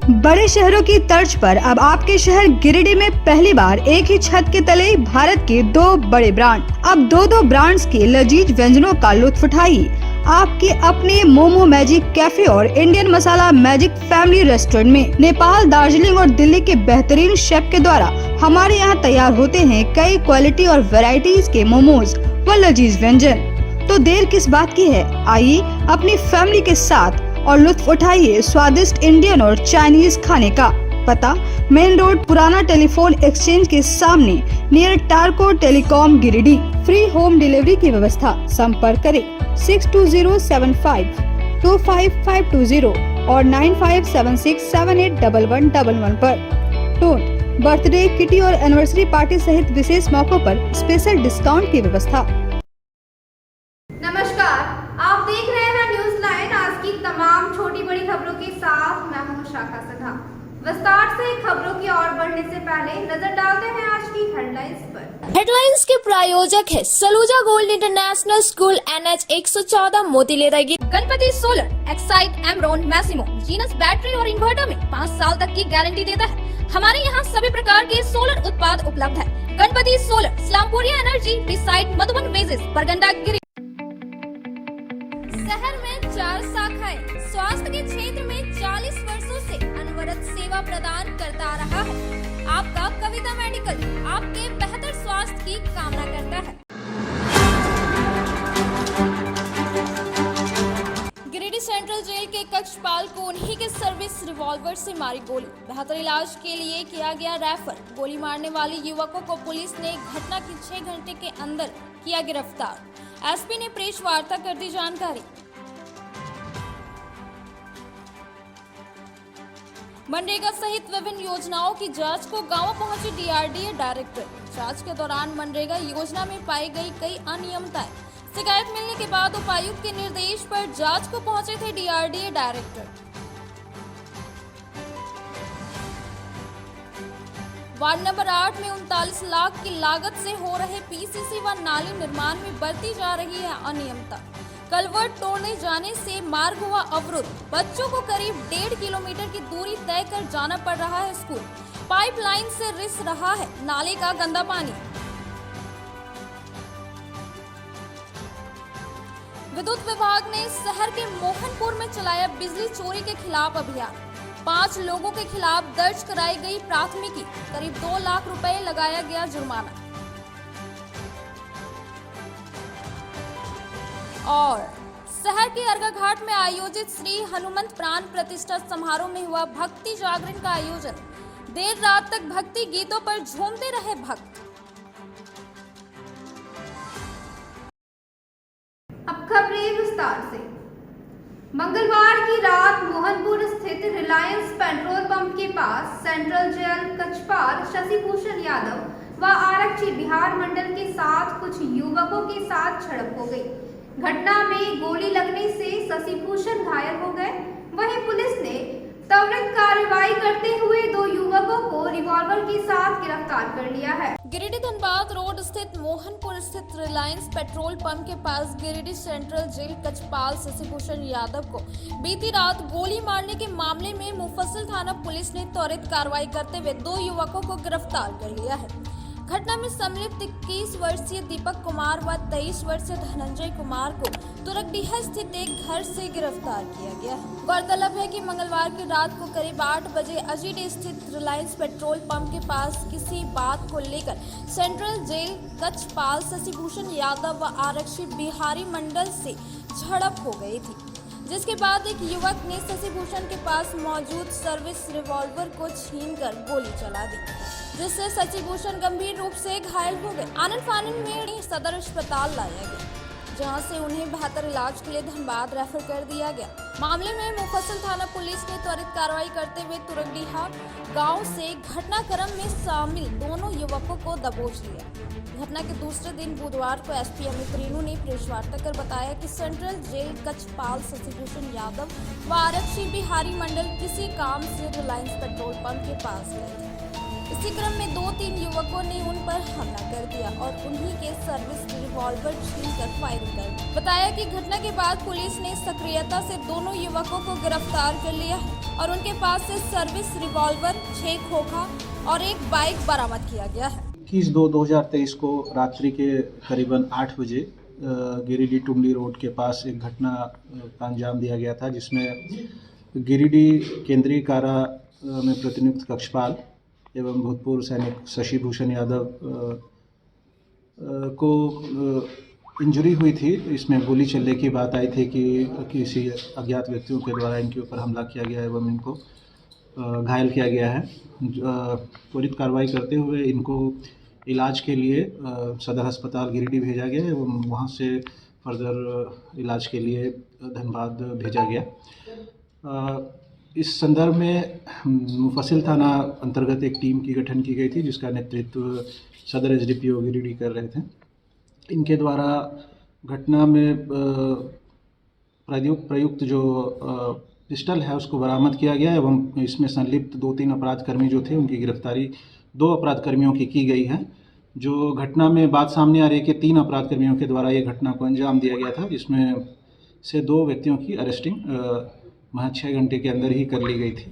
बड़े शहरों की तर्ज पर अब आपके शहर गिरिडीह में पहली बार एक ही छत के तले भारत के दो बड़े ब्रांड। अब दो ब्रांड्स के लजीज व्यंजनों का लुत्फ उठाइए। आपके अपने मोमो मैजिक कैफे और इंडियन मसाला मैजिक फैमिली रेस्टोरेंट में नेपाल, दार्जिलिंग और दिल्ली के बेहतरीन शेफ के द्वारा हमारे यहाँ तैयार होते हैं कई क्वालिटी और वैरायटीज के मोमोज व लजीज व्यंजन। तो देर किस बात की है, आइए अपनी फैमिली के साथ और लुत्फ उठाइए स्वादिष्ट इंडियन और चाइनीज खाने का। पता मेन रोड, पुराना टेलीफोन एक्सचेंज के सामने, near Tarco telecom Giridih. Free home delivery की व्यवस्था। संपर्क करें 6207525520 और 9576781111 पर। टोन बर्थडे, किटी और एनिवर्सरी पार्टी सहित विशेष मौकों पर स्पेशल डिस्काउंट की व्यवस्था। नमस्कार, आप देख रहे हैं न्यूज 9। आज की तमाम छोटी बड़ी खबरों के साथ मैं हूं शाखा सधा। विस्तार से खबरों की ओर बढ़ने से पहले नजर डालते हैं आज की हेडलाइंस पर। हेडलाइंस के प्रायोजक है Saluja Gold International School, NH 114 मोतीलेरागी। Ganpati Solar, Exide, Amaron, Maximo, Genus battery और इन्वर्टर में 5 साल तक की गारंटी देता है। हमारे यहाँ सभी प्रकार के सोलर उत्पाद उपलब्ध है। Ganpati Solar, Islampuria Energy, beside Madhuban वेजेस, परगंडा गिरी। शहर में 4 शाखाएं। स्वास्थ्य के क्षेत्र में 40 वर्षों से अनवरत सेवा प्रदान करता रहा है। आपका कविता मेडिकल आपके बेहतर स्वास्थ्य की कामना करता है। गिरिडीह सेंट्रल जेल के कक्षपाल को उन्हीं के सर्विस रिवॉल्वर से मारी गोली। बेहतर इलाज के लिए किया गया रेफर। गोली मारने वाले युवकों को पुलिस ने घटना के 6 घंटे के अंदर किया गिरफ्तार। एसपी ने प्रेस वार्ता कर दी जानकारी। मनरेगा सहित विभिन्न योजनाओं की जांच को गांव पहुंचे DRDA डायरेक्टर। जांच के दौरान मनरेगा योजना में पाई गई कई अनियमितताएं। शिकायत मिलने के बाद उपायुक्त के निर्देश पर जांच को पहुंचे थे DRDA डायरेक्टर। वार्ड नंबर 8 में 39 लाख की लागत से हो रहे PCC व नाली निर्माण में बरती जा रही है अनियमितता। कलवर्ट तोड़ने जाने से मार्ग हुआ अवरुद्ध। बच्चों को करीब 1.5 किलोमीटर की दूरी तय कर जाना पड़ रहा है स्कूल। पाइपलाइन से रिस रहा है नाले का गंदा पानी। विद्युत विभाग ने शहर के मोहनपुर में चलाया बिजली चोरी के खिलाफ अभियान। 5 लोगों के खिलाफ दर्ज कराई गई प्राथमिकी। करीब 2 लाख रुपए लगाया गया जुर्माना। और शहर के अर्घा घाट में आयोजित श्री हनुमंत प्राण प्रतिष्ठा समारोह में हुआ भक्ति जागरण का आयोजन। देर रात तक भक्ति गीतों पर झूमते रहे भक्त। अब खबरें विस्तार से। मंगलवार की रात मोहनपुर स्थित रिलायंस पेट्रोल पंप के पास सेंट्रल जेल कक्षपाल शशिभूषण यादव व आरक्षी बिहार मंडल के साथ कुछ युवकों के साथ झड़प हो गई। घटना में गोली लगने से शशिभूषण घायल हो गए। वहीं पुलिस ने त्वरित कार्रवाई करते हुए 2 युवकों को रिवॉल्वर के साथ गिरफ्तार कर लिया है। गिरिडीह धनबाद रोड स्थित मोहनपुर स्थित रिलायंस पेट्रोल पंप के पास गिरिडीह सेंट्रल जेल कक्षपाल शशिभूषण यादव को बीती रात गोली मारने के मामले में मुफस्सिल थाना पुलिस ने त्वरित कार्रवाई करते हुए 2 युवकों को गिरफ्तार कर लिया है। घटना में सम्मिलित 21 वर्षीय दीपक कुमार व 23 वर्षीय धनंजय कुमार को तुरगडीह स्थित एक घर से गिरफ्तार किया गया है। गौरतलब है कि मंगलवार की रात को करीब 8 बजे अजीडीह स्थित रिलायंस पेट्रोल पंप के पास किसी बात को लेकर सेंट्रल जेल कक्षपाल शशिभूषण यादव व आरक्षी बिहारी मंडल से झड़प हो गई थी, जिसके बाद एक युवक ने शशिभूषण के पास मौजूद सर्विस रिवॉल्वर को छीनकर गोली चला दी, जिससे शशिभूषण गंभीर रूप से घायल हो गए। आनंद फानंद में सदर अस्पताल लाया गया, जहां से उन्हें बेहतर इलाज के लिए धनबाद रेफर कर दिया गया। मामले में मुफस्सिल थाना पुलिस ने त्वरित कार्रवाई करते हुए तुरगडीह गांव से घटनाक्रम में शामिल दोनों युवकों को दबोच लिया। घटना के दूसरे दिन बुधवार को SP अमित रेणु ने प्रेस वार्ता कर बताया कि सेंट्रल जेल कक्षपाल शशिभूषण यादव व आरक्षी बिहारी मंडल किसी काम से रिलायंस पेट्रोल पंप के पास गए थे। इसी क्रम में 2-3 युवकों ने उन पर हमला कर दिया और उन्हीं के सर्विस रिवॉल्वर छीनकर फायरिंग कर दी। बताया कि घटना के बाद पुलिस ने सक्रियता से दोनों युवकों को गिरफ्तार कर लिया और उनके पास से सर्विस रिवॉल्वर, 6 खोखा और एक बाइक बरामद किया गया है। 21/2/2023 को रात्रि के करीबन 8 बजे गिरिडीह टुमली रोड के पास एक घटना का अंजाम दिया गया था, जिसमें गिरिडीह केंद्रीय कारा में प्रतिनियुक्त कक्षपाल एवं भूतपूर्व सैनिक शशि भूषण यादव को इंजरी हुई थी। इसमें गोली चलने की बात आई थी कि किसी अज्ञात व्यक्तियों के द्वारा इनके ऊपर हमला किया गया एवं इनको घायल किया गया है। त्वरित कार्रवाई करते हुए इनको इलाज के लिए सदर अस्पताल गिरिडीह भेजा गया एवं वहां से फर्दर इलाज के लिए धनबाद भेजा गया। इस संदर्भ में मुफस्सिल थाना अंतर्गत एक टीम की गठन की गई थी, जिसका नेतृत्व सदर एसडीपीओ गिरिडीह कर रहे थे। इनके द्वारा घटना में प्रयुक्त जो पिस्टल है उसको बरामद किया गया एवं इसमें संलिप्त 2-3 अपराधकर्मी जो थे उनकी गिरफ्तारी 2 अपराधकर्मियों की गई है। जो घटना में बात सामने आ रही है कि 3 अपराधकर्मियों के द्वारा ये घटना को अंजाम दिया गया था, जिसमें से 2 व्यक्तियों की अरेस्टिंग महज 6 घंटे के अंदर ही कर ली गई थी।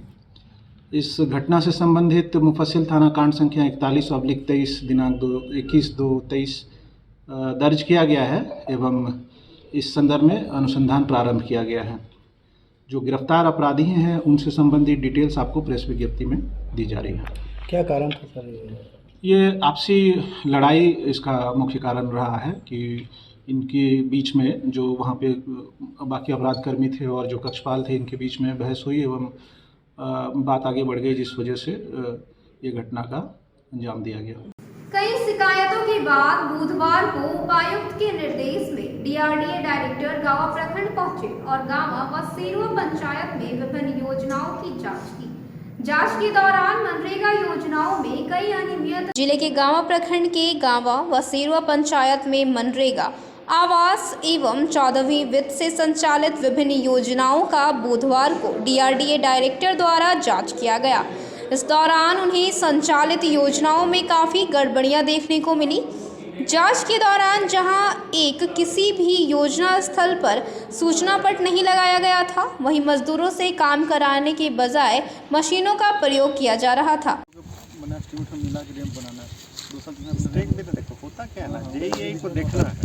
इस घटना से संबंधित मुफस्सिल थाना कांड संख्या 41/23 दिनांक 21/2/23 दर्ज किया गया है एवं इस संदर्भ में अनुसंधान प्रारंभ किया गया है। जो गिरफ्तार अपराधी हैं उनसे संबंधित डिटेल्स आपको प्रेस विज्ञप्ति में दी जा रही है। क्या कारण था सर? ये आपसी लड़ाई इसका मुख्य कारण रहा है कि इनके बीच में जो वहाँ पे बाकी अपराधकर्मी थे और जो कक्षपाल थे, इनके बीच में बहस हुई एवं बात आगे बढ़ गई, जिस वजह से ये घटना का अंजाम दिया गया। कई शिकायतों के बाद बुधवार को उपायुक्त के निर्देश में डीआरडीए डायरेक्टर गावा प्रखंड पहुंचे और गावा व सेरुआ पंचायत में विभिन्न योजनाओं की जांच की। जांच के दौरान मनरेगा योजनाओं में कई अनियमितता। जिले के गावा प्रखंड के गावा व सेरुआ पंचायत में मनरेगा आवास एवं 14वीं वित्त से संचालित विभिन्न योजनाओं का बुधवार को डीआरडीए डायरेक्टर द्वारा जांच किया गया। इस दौरान उन्हें संचालित योजनाओं में काफ़ी गड़बड़ियां देखने को मिली। जांच के दौरान जहां किसी भी योजना स्थल पर सूचना पट नहीं लगाया गया था, वहीं मजदूरों से काम कराने के बजाय मशीनों का प्रयोग किया जा रहा था। देखो होता क्या है ना, यही को देखना है।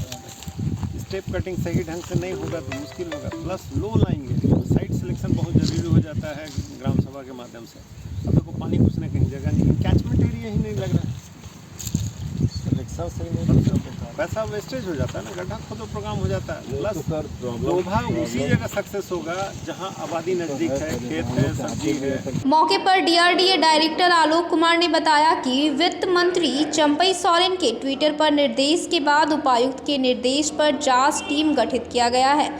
स्टेप कटिंग सही ढंग से नहीं होगा तो मुश्किल होगा, प्लस लो लाएंगे। साइट सिलेक्शन बहुत जरूरी हो जाता है ग्राम सभा के माध्यम से। अब देखो पानी घुसने कहीं जगह नहीं, कैचमेंट एरिया ही नहीं लग रहा है, सिलेक्शन सही नहीं होता, पैसा वेस्टेज हो जाता है ना, गड्ढा खोदो प्रोग्राम हो जाता है। प्लस लोभा उसी जगह सक्सेस होगा जहां आबादी नजदीक है, खेत है, सब्जी है। मौके पर डीआरडीए डायरेक्टर आलोक कुमार ने बताया कि वित्त मंत्री चंपई सोरेन के ट्विटर पर निर्देश के बाद उपायुक्त के निर्देश पर जांच टीम गठित किया गया है।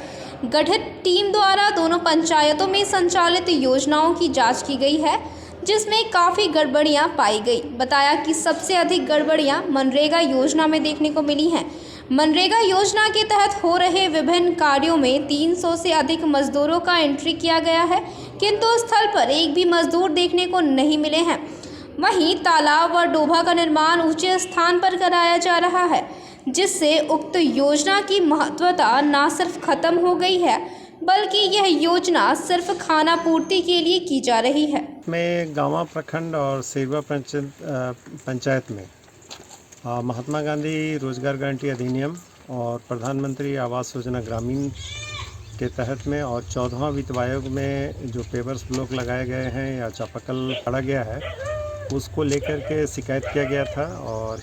गठित टीम द्वारा दोनों पंचायतों में संचालित योजनाओं की जाँच की गई है, जिसमें काफ़ी गड़बड़ियां पाई गई। बताया कि सबसे अधिक गड़बड़ियां मनरेगा योजना में देखने को मिली हैं। मनरेगा योजना के तहत हो रहे विभिन्न कार्यों में 300 से अधिक मजदूरों का एंट्री किया गया है, किंतु स्थल पर एक भी मजदूर देखने को नहीं मिले हैं। वहीं तालाब व डोभा का निर्माण ऊंचे स्थान पर कराया जा रहा है, जिससे उक्त योजना की महत्वता न सिर्फ खत्म हो गई है, बल्कि यह योजना सिर्फ खाना पूर्ति के लिए की जा रही है। मैं गावा प्रखंड और सेरुआ पंचायत में महात्मा गांधी रोजगार गारंटी अधिनियम और प्रधानमंत्री आवास योजना ग्रामीण के तहत में और 14वां वित्त आयोग में जो पेवर्स ब्लॉक लगाए गए हैं या चापाकल पड़ा गया है, उसको लेकर के शिकायत किया गया था और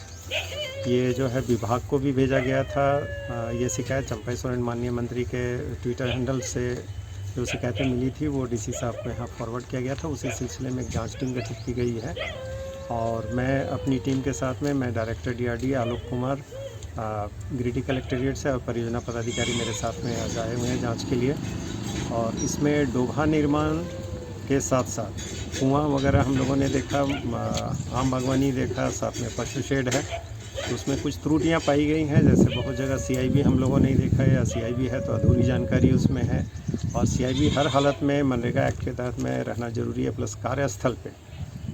ये जो है विभाग को भी भेजा गया था। ये शिकायत चंपई सोरेन माननीय मंत्री के ट्विटर हैंडल से जो शिकायतें मिली थी वो डीसी साहब को यहाँ फॉरवर्ड किया गया था। उसी सिलसिले में एक जांच टीम गठित की गई है और मैं अपनी टीम के साथ में मैं director DRDA Alok Kumar Giridih collectorate से और परियोजना पदाधिकारी मेरे साथ में आज आए हुए हैं जाँच के लिए। और इसमें डोभा निर्माण के साथ साथ कुआँ वगैरह हम लोगों ने देखा, आम बागवानी देखा, साथ में पशु शेड है, तो उसमें कुछ त्रुटियां पाई गई हैं। जैसे बहुत जगह सीआईबी हम लोगों ने देखा है या सीआईबी है तो अधूरी जानकारी उसमें है और सीआईबी हर हालत में मनरेगा एक्ट के तहत में रहना जरूरी है। प्लस कार्यस्थल पे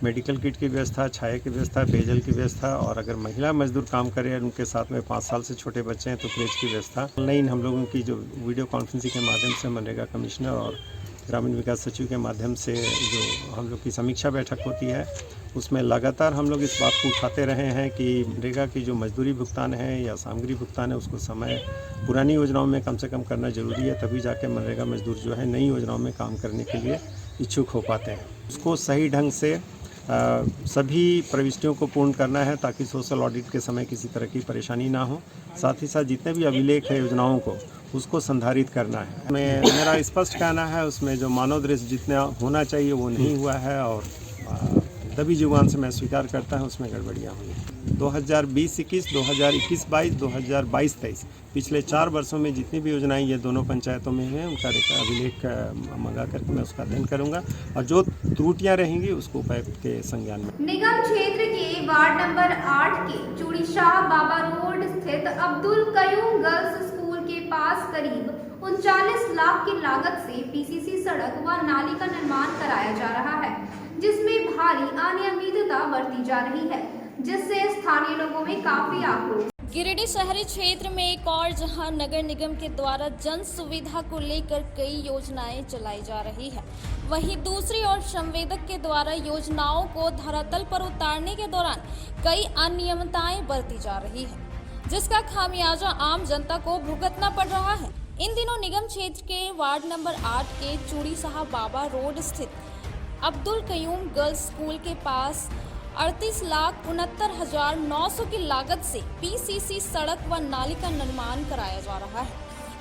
मेडिकल किट की व्यवस्था, छाया की व्यवस्था, पेयजल की व्यवस्था, और अगर महिला मजदूर काम करें उनके साथ में 5 साल से छोटे बच्चे हैं तो क्रेच की व्यवस्था। ऑनलाइन हम लोगों की जो वीडियो कॉन्फ्रेंसिंग के माध्यम से मनरेगा कमिश्नर और ग्रामीण विकास सचिव के माध्यम से जो हम लोग की समीक्षा बैठक होती है, उसमें लगातार हम लोग इस बात को उठाते रहे हैं कि मनरेगा की जो मजदूरी भुगतान है या सामग्री भुगतान है उसको समय पुरानी योजनाओं में कम से कम करना ज़रूरी है, तभी जाके मनरेगा मजदूर जो है नई योजनाओं में काम करने के लिए इच्छुक हो पाते हैं। उसको सही ढंग से सभी प्रविष्टियों को पूर्ण करना है ताकि सोशल ऑडिट के समय किसी तरह की परेशानी ना हो। साथ ही साथ जितने भी अभिलेख है योजनाओं को उसको संधारित करना है। मेरा स्पष्ट कहना है उसमें जो मानव दृश्य जितना होना चाहिए वो नहीं हुआ है, और तभी जुबान से मैं स्वीकार करता हूँ उसमें गड़बड़ियाँ हुई। 2020-21, 2021-22, 2022-23 पिछले 4 वर्षों में जितनी भी योजनाएं ये दोनों पंचायतों में हैं उनका अभिलेख मंगा करके मैं उसका अध्ययन करूंगा, और जो त्रुटियां रहेंगी उसको उपायुक्त के संज्ञान में। निगम क्षेत्र के वार्ड नंबर 8 के चूड़ीशाह बाबा रोड स्थित अब्दुल कयूम गर्ल्स स्कूल के पास करीब 39 लाख की लागत से पीसीसी सड़क व नाली का निर्माण कराया जा रहा है, जिसमें भारी अनियमितता बरती जा रही है, जिससे स्थानीय लोगों में काफी आक्रोश। गिरिडीह शहरी क्षेत्र में एक और जहां नगर निगम के द्वारा जन सुविधा को लेकर कई योजनाएं चलाई जा रही है, वहीं दूसरी ओर संवेदक के द्वारा योजनाओं को धरातल पर उतारने के दौरान कई अनियमितताएं बरती जा रही है, जिसका खामियाजा आम जनता को भुगतना पड़ रहा है। इन दिनों निगम क्षेत्र के वार्ड नंबर 8 के चूड़ीशाह बाबा रोड स्थित अब्दुल कयूम गर्ल्स स्कूल के पास 38,69,900 की लागत से पीसीसी सड़क व नाली का निर्माण कराया जा रहा है,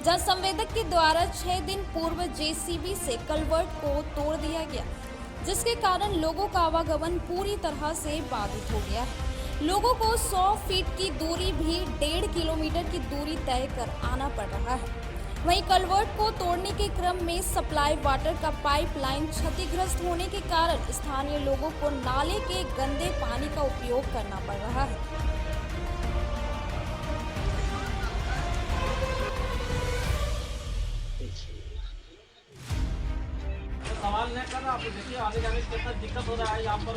जहां संवेदक के द्वारा 6 दिन पूर्व जेसीबी से कलवर्ट को तोड़ दिया गया, जिसके कारण लोगों का आवागमन पूरी तरह से बाधित हो गया है। लोगों को 100 फीट की दूरी भी 1.5 किलोमीटर की दूरी तय कर आना पड़ रहा है। वहीं कलवर्ट को तोड़ने के क्रम में सप्लाई वाटर का पाइपलाइन क्षतिग्रस्त होने के कारण स्थानीय लोगों को नाले के गंदे पानी का उपयोग करना पड़ रहा है। सवाल नहीं कर रहा, आप देखिए आने जाने में कितना दिक्कत हो रहा है यहाँ पर।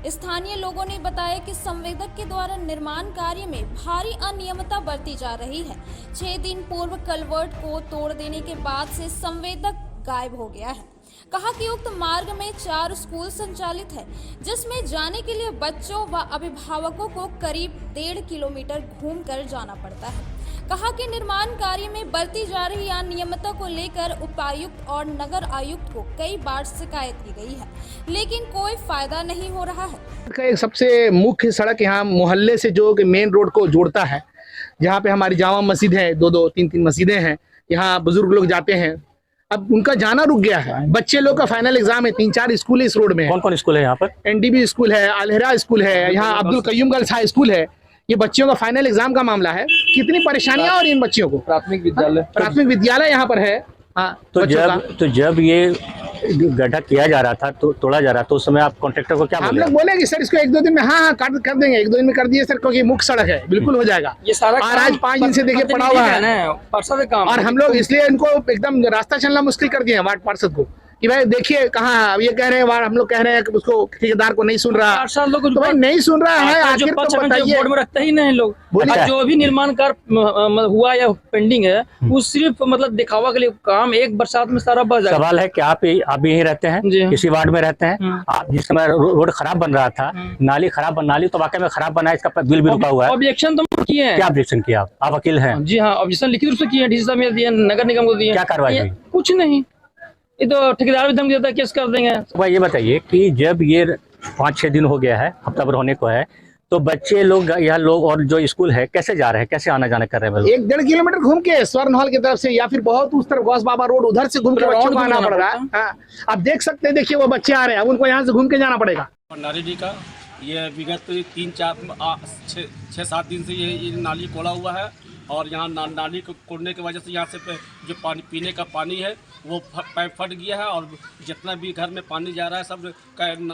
स्थानीय लोगों ने बताया कि संवेदक के द्वारा निर्माण कार्य में भारी अनियमितता बरती जा रही है। 6 दिन पूर्व कलवर्ट को तोड़ देने के बाद से संवेदक गायब हो गया है। कहा कि उक्त मार्ग में 4 स्कूल संचालित है, जिसमें जाने के लिए बच्चों व अभिभावकों को करीब 1.5 किलोमीटर घूमकर जाना पड़ता है। कहा कि निर्माण कार्य में बरती जा रही अनियमितता को लेकर उपायुक्त और नगर आयुक्त को कई बार शिकायत की गई है, लेकिन कोई फायदा नहीं हो रहा है। एक सबसे मुख्य सड़क यहाँ मोहल्ले से जो कि मेन रोड को जोड़ता है, जहाँ पे हमारी जामा मस्जिद है, 2-2, 3-3 मस्जिदें हैं, यहाँ बुजुर्ग लोग जाते हैं। अब उनका जाना रुक गया है। बच्चे लोग का फाइनल एग्जाम है, 3-4 स्कूल इस रोड में। कौन कौन स्कूल है यहाँ पर? एनडीबी स्कूल है, अलहरा स्कूल है, यहाँ Abdul Qayyum Girls High School है। ये बच्चों का फाइनल एग्जाम का मामला है। कितनी परेशानियां और इन बच्चियों को। प्राथमिक विद्यालय यहाँ पर है। तो जब ये गड्ढा किया जा रहा था, तो तोड़ा जा रहा था, तो उस समय आप कॉन्ट्रैक्टर को क्या बोले? हम लोग बोले कि सर इसको 1-2 दिन में हाँ कर देंगे। 1-2 दिन में कर दिए सर, क्योंकि मुख्य सड़क है, बिल्कुल हो जाएगा। ये सारा और आज 5 दिन से देखिए पड़ा हुआ है और हम लोग इसलिए इनको एकदम रास्ता चलना मुश्किल कर दिए वार्ड पार्षद को कि भाई देखिए कहाँ। ये कह रहे हैं, हम लोग कह रहे हैं कि उसको ठेकेदार को नहीं सुन रहा, तो भाई नहीं सुन रहा है। आखिर तो बताइए, बोर्ड में रखते ही नहीं लोग। जो भी निर्माण कार्य हुआ या पेंडिंग है वो सिर्फ मतलब दिखावा के लिए काम, एक बरसात में सारा बह जाएगा। सवाल है कि आप यहीं रहते हैं, इसी वार्ड में रहते हैं। आप जिस समय रोड खराब बन रहा था, नाली तो वाकई में खराब बना है, इसका बिल भी रुका हुआ है। ऑब्जेक्शन तो किए हैं। क्या ऑब्जेक्शन किया आप वकील हैं? जी हाँ, ऑब्जेक्शन लिखित रूप से किए, डीसी साहब ने दिए, नगर निगम को दिए। क्या कार्रवाई हुई? कुछ नहीं, ये तो ठेकेदार भी धमकी देता है केस कर देंगे। भाई ये बताइए कि जब ये 5-6 दिन हो गया है, हफ्ता भर होने को है, तो बच्चे लोग यहाँ लोग और जो स्कूल है कैसे जा रहे हैं, कैसे आना जाना कर रहे हैं? 1-1.5 किलोमीटर घूम के स्वर्ण हॉल की तरफ से या फिर बहुत उस तरफ गौस बाबा रोड उधर से घूम के बच्चों को आना पड़ रहा है। आप देख सकते हैं, देखिए वो बच्चे आ रहे हैं, अब उनको यहाँ से घूम के जाना पड़ेगा। भंडारी जी का ये विगत 3-4-6-7 दिन से ये नाली कोड़ा हुआ है, और यहाँ नाली को कोड़ने की वजह से यहाँ से जो पानी पीने का पानी है वो पाइप फट गया है, और जितना भी घर में पानी जा रहा है सब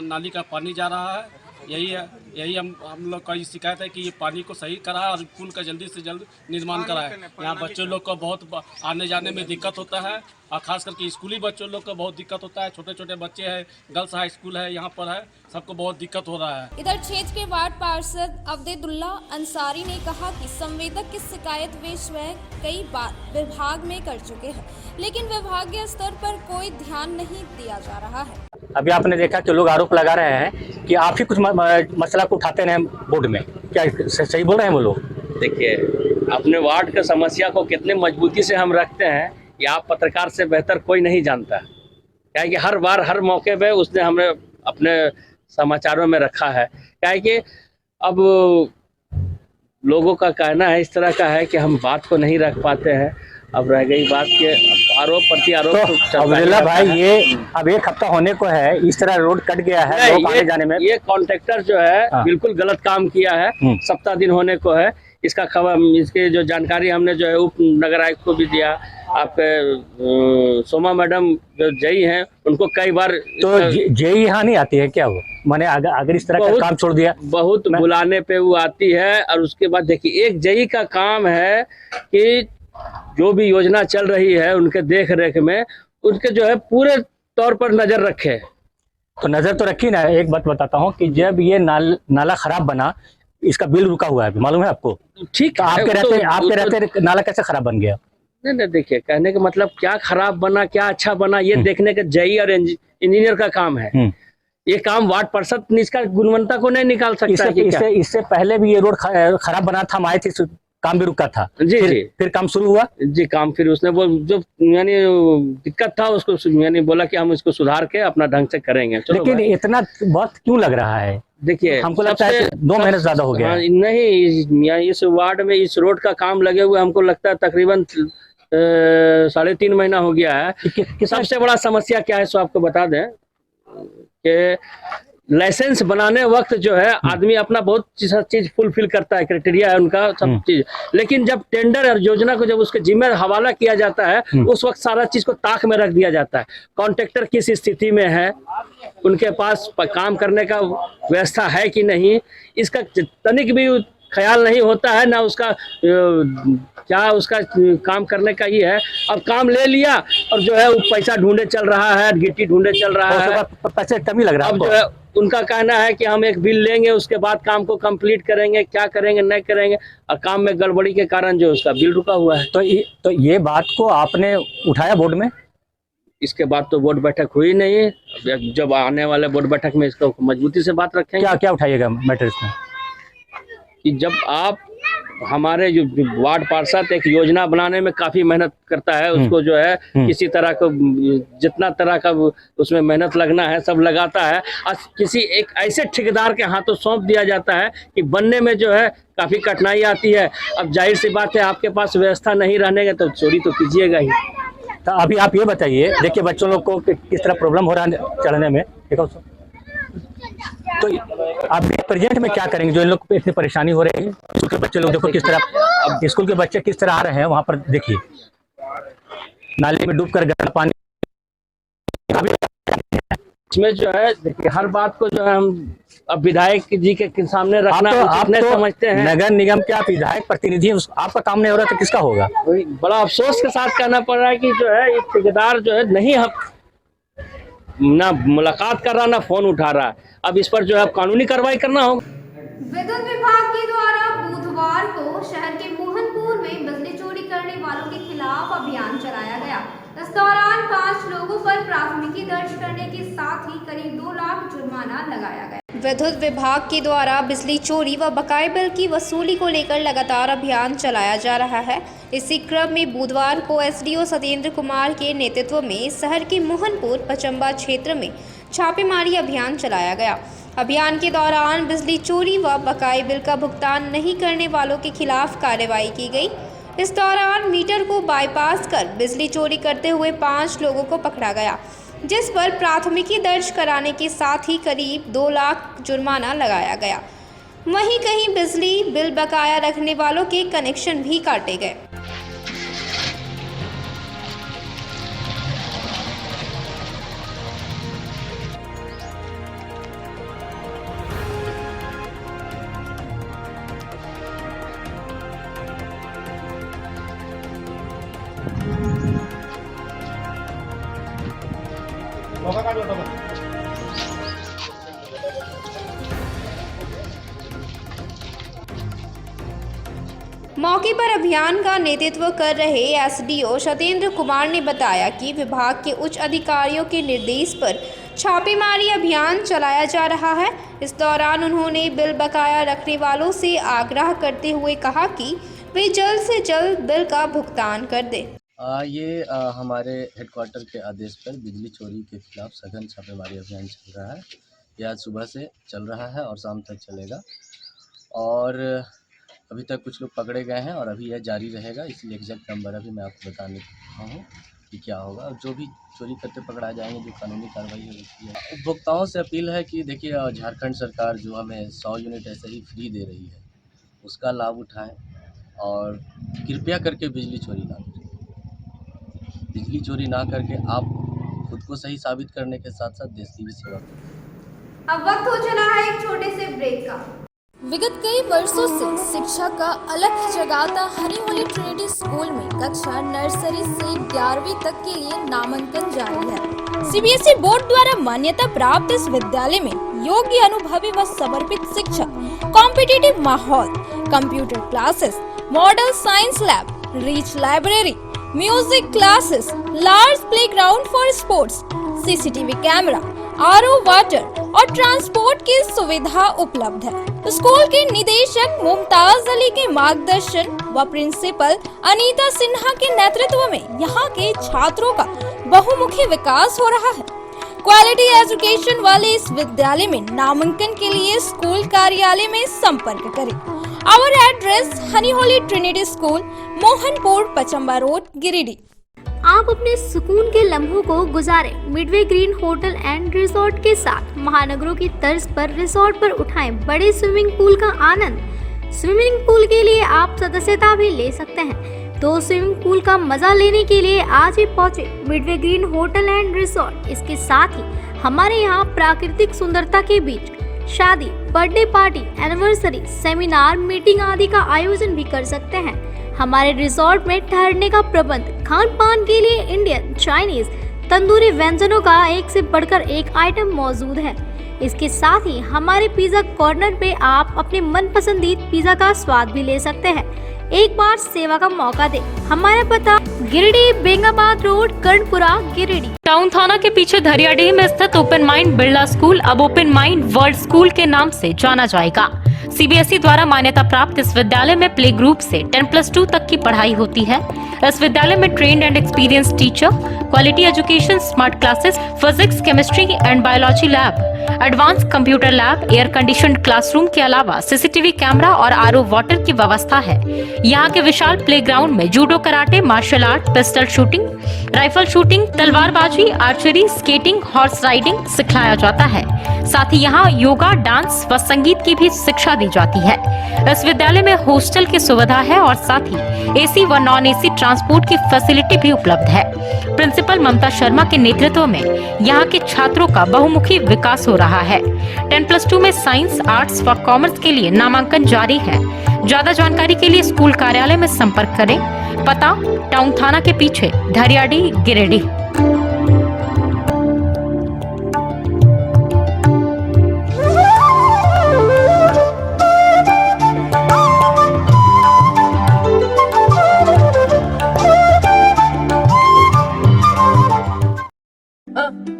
नाली का पानी जा रहा है। यही हम लोग का ये शिकायत है कि ये पानी को सही कराए और पुल का जल्दी से जल्द निर्माण कराए। यहाँ बच्चों लोग को बहुत आने जाने में दिक्कत होता है और खास करके स्कूली बच्चों लोग को बहुत दिक्कत होता है। छोटे छोटे बच्चे हैं, गर्ल्स हाई स्कूल है यहाँ पर है, सबको बहुत दिक्कत हो रहा है। इधर क्षेत्र के वार्ड पार्षद अब्दुल्ला अंसारी ने कहा कि संवेदक की शिकायत वे स्वयं कई बार विभाग में कर चुके हैं, लेकिन विभागीय स्तर पर कोई ध्यान नहीं दिया जा रहा है। अभी आपने देखा कि लोग आरोप लगा रहे हैं कि आप ही कुछ मसला को उठाते रहे बोर्ड में, क्या सही बोल रहे हैं वो लोग? देखिए, अपने वार्ड के समस्या को कितने मजबूती से हम रखते हैं ये आप पत्रकार से बेहतर कोई नहीं जानता। क्या कि हर बार हर मौके पे उसने हमें अपने समाचारों में रखा है। क्या कि अब लोगों का कहना है इस तरह का है कि हम बात को नहीं रख पाते हैं। अब रह गई बात के आरोप प्रति आरोप तो अब्दुल्ला भाई, ये अब एक हफ्ता होने को है, इस तरह रोड कट गया है लोग आने जाने में। ये कॉन्ट्रैक्टर जो है बिल्कुल गलत काम किया है। सप्ताह दिन होने को है, इसका खबर इसकी जो जानकारी हमने जो है उप नगर आयुक्त को भी दिया। आपके सोमा मैडम जो जेई हैं उनको कई बार तो जेई यहाँ नहीं आती है क्या? वो मैंने अगर इस तरह का काम छोड़ दिया, बहुत बुलाने पे वो आती है। और उसके बाद देखिए, एक जेई का काम है कि जो भी योजना चल रही है उनके देख रेख में उनके जो है पूरे तौर पर नजर रखे। तो नजर तो रखी ना। एक बात बताता हूँ कि जब ये नाला खराब बना, इसका बिल रुका हुआ है, मालूम है आपको? ठीक है, आपके रहते नाला कैसे खराब बन गया? नहीं, देखिए, कहने का मतलब क्या खराब बना क्या अच्छा बना ये देखने का जेई और इंजीनियर का काम है। ये काम वार्ड पार्षद इसका गुणवत्ता को नहीं निकाल सकता। इससे पहले भी ये रोड खराब बना था, हम आए थे, काम भी रुका था। जी, फिर काम शुरू हुआ जी। काम फिर उसने वो जो यानी दिक्कत था उसको यानी बोला कि हम इसको सुधार के अपना ढंग से करेंगे। लेकिन इतना वक्त क्यों लग रहा है? देखिए, हमको लगता है 2 महीने ज्यादा हो गया। नहीं, इस वार्ड में इस रोड का काम लगे हुए हमको लगता है तकरीबन 3.5 महीना हो गया है। सबसे बड़ा समस्या क्या है सो आपको बता दें कि लाइसेंस बनाने वक्त जो है आदमी अपना बहुत चीज फुलफिल करता है, क्राइटेरिया है उनका सब चीज। लेकिन जब टेंडर और योजना को जब उसके जिम्मे हवाला किया जाता है उस वक्त सारा चीज को ताक में रख दिया जाता है। कॉन्ट्रैक्टर किस स्थिति में है, उनके पास काम करने का व्यवस्था है कि नहीं, इसका तनिक भी ख्याल नहीं होता है ना। उसका क्या उसका काम करने का ही है। अब काम ले लिया और जो है वो पैसा ढूंढे चल रहा है, गिट्टी ढूंढे चल रहा है, पैसे कम ही लग रहा है। अब जो है उनका कहना है कि हम एक बिल लेंगे, उसके बाद काम को कंप्लीट करेंगे, क्या करेंगे नहीं करेंगे, और काम में गड़बड़ी के कारण जो उसका बिल रुका हुआ है। तो ये बात को आपने उठाया बोर्ड में? इसके बाद तो बोर्ड बैठक हुई नहीं। जब आने वाले बोर्ड बैठक में इसको मजबूती से बात रखेंगे। क्या उठाइएगा मैटर इसमें? कि जब आप हमारे जो वार्ड पार्षद एक योजना बनाने में काफी मेहनत करता है, उसको जो है किसी तरह को जितना तरह का उसमें मेहनत लगना है सब लगाता है, और किसी एक ऐसे ठेकेदार के हाथों सौंप दिया जाता है कि बनने में जो है काफी कठिनाई आती है। अब जाहिर सी बात है, आपके पास व्यवस्था नहीं रहने का तो चोरी तो कीजिएगा ही। तो अभी आप ये बताइए, देखिए बच्चों लोग को किस तरह प्रॉब्लम हो रहा है चढ़ने में, देखो तो आप प्रेजेंट में क्या करेंगे जो इन लोग को इतनी परेशानी हो रही है? स्कूल के बच्चे लोग देखो किस तरह, अब स्कूल के बच्चे किस तरह आ रहे हैं, वहां पर देखिए नाले में डूबकर गंदा पानी। इसमें जो है देखिए, हर बात को जो है हम अब विधायक जी के सामने रखना आप तो समझते हैं। नगर निगम के आप विधायक प्रतिनिधि हैं, आपका काम नहीं हो रहा तो किसका होगा? बड़ा अफसोस के साथ कहना पड़ रहा है कि जो है ठेकेदार जो है नहीं ना मुलाकात कर रहा ना फोन उठा रहा है। अब इस पर जो है कानूनी कार्रवाई करना होगा। विद्युत विभाग के द्वारा बुधवार को शहर के मोहनपुर में बिजली चोरी करने वालों के खिलाफ अभियान चलाया गया। इस दौरान 5 लोगों पर प्राथमिकी दर्ज करने के साथ ही करीब 2 लाख जुर्माना लगाया गया। विद्युत विभाग के द्वारा बिजली चोरी व बकाये बिल की वसूली को लेकर लगातार अभियान चलाया जा रहा है। इसी क्रम में बुधवार को एसडीओ सत्येंद्र कुमार के नेतृत्व में शहर के मोहनपुर पचम्बा क्षेत्र में छापेमारी अभियान चलाया गया। अभियान के दौरान बिजली चोरी व बकाये बिल का भुगतान नहीं करने वालों के खिलाफ कार्रवाई की गई। इस दौरान मीटर को बाईपास कर बिजली चोरी करते हुए 5 लोगों को पकड़ा गया, जिस पर प्राथमिकी दर्ज कराने के साथ ही करीब 2 लाख जुर्माना लगाया गया। वहीं कहीं बिजली बिल बकाया रखने वालों के कनेक्शन भी काटे गए। मौके पर अभियान का नेतृत्व कर रहे एसडीओ सत्येंद्र कुमार ने बताया कि विभाग के उच्च अधिकारियों के निर्देश पर छापेमारी अभियान चलाया जा रहा है। इस दौरान उन्होंने बिल बकाया रखने वालों से आग्रह करते हुए कहा कि वे जल्द से जल्द बिल का भुगतान कर दें। ये हमारे हेडक्वार्टर के आदेश पर बिजली चोरी के खिलाफ सघन छापेमारी अभियान चल रहा है। ये आज सुबह से चल रहा है और शाम तक चलेगा और अभी तक कुछ लोग पकड़े गए हैं और अभी यह जारी रहेगा। इसलिए एग्जैक्ट नंबर अभी मैं आपको बताने रहा हूँ कि क्या होगा और जो भी चोरी करते पकड़ा जाएंगे, जो कानूनी कार्रवाई है। उपभोक्ताओं से अपील है कि देखिए, झारखंड सरकार जो हमें 100 यूनिट ऐसे ही फ्री दे रही है, उसका लाभ उठाएं और कृपया करके बिजली चोरी ना करें। बिजली चोरी ना करके आप खुद को सही साबित करने के साथ साथ देश की भी सेवा करें। अब वक्त हो चला है एक छोटे से ब्रेक का। विगत कई वर्षों से शिक्षा का अलग जगाता हनी होली ट्रिनिटी स्कूल में कक्षा नर्सरी से 11वीं तक के लिए नामांकन जारी है। सीबीएसई बोर्ड द्वारा मान्यता प्राप्त इस विद्यालय में योग्य, अनुभवी व समर्पित शिक्षक, कॉम्पिटिटिव माहौल, computer classes, model science lab, rich library, music classes, large playground for sports, CCTV camera, RO water और ट्रांसपोर्ट की सुविधा उपलब्ध है। स्कूल के निदेशक मुमताज अली के मार्गदर्शन व प्रिंसिपल अनीता सिन्हा के नेतृत्व में यहाँ के छात्रों का बहुमुखी विकास हो रहा है। क्वालिटी एजुकेशन वाले इस विद्यालय में नामांकन के लिए स्कूल कार्यालय में संपर्क करें। Our address Honey Holy Trinity School, Mohanpur, Pachamba road, Giridih. आप अपने सुकून के लम्हों को गुजारें Midway Green Hotel and Resort के साथ। महानगरों की तर्ज पर रिजॉर्ट पर उठाएं बड़े स्विमिंग पूल का आनंद। स्विमिंग पूल के लिए आप सदस्यता भी ले सकते हैं, तो स्विमिंग पूल का मजा लेने के लिए आज ही पहुंचे Midway Green Hotel and resort. इसके साथ ही हमारे यहाँ प्राकृतिक सुंदरता के बीच शादी, birthday party, anniversary, seminar, meeting आदि का आयोजन भी कर सकते हैं। हमारे रिजॉर्ट में ठहरने का प्रबंध, खान पान के लिए इंडियन, चाइनीज, तंदूरी व्यंजनों का एक से बढ़कर एक आइटम मौजूद है। इसके साथ ही हमारे पिज्जा कॉर्नर पे आप अपने मनपसंदीदा पिज्जा का स्वाद भी ले सकते हैं। एक बार सेवा का मौका दे। हमारा पता गिरिडीह, बेंगाबाद रोड, कर्णपुरा, गिरिडीह। टाउन थाना के पीछे धरियाडीह में स्थित ओपन माइंड बिरला स्कूल अब ओपन माइंड वर्ल्ड स्कूल के नाम से जाना जाएगा। सीबीएसई द्वारा मान्यता प्राप्त इस विद्यालय में प्ले ग्रुप से 10+2 तक की पढ़ाई होती है। इस विद्यालय में trained and experience teacher, quality education, smart classes, physics, chemistry and biology lab, advance computer lab, air conditioned classroom के अलावा सीसीटीवी कैमरा और आरओ वाटर की व्यवस्था है। यहाँ के विशाल प्लेग्राउंड में judo, karate, martial art, pistol shooting, rifle shooting, तलवारबाजी, आर्चरी, स्केटिंग, हॉर्स राइडिंग सिखाया जाता है। साथ ही यहाँ योगा, डांस व संगीत की भी शिक्षा दी जाती है। इस विद्यालय में हॉस्टल की सुविधा है और साथ ही एसी व नॉन एसी ट्रांसपोर्ट की फैसिलिटी भी उपलब्ध है। प्रिंसिपल ममता शर्मा के नेतृत्व में यहाँ के छात्रों का बहुमुखी विकास हो रहा है। 10+2 में साइंस, आर्ट्स व कॉमर्स के लिए नामांकन जारी है। ज्यादा जानकारी के लिए स्कूल कार्यालय में संपर्क करें। पता टाउन थाना के पीछे, धरियाडीह, गिरिडीह।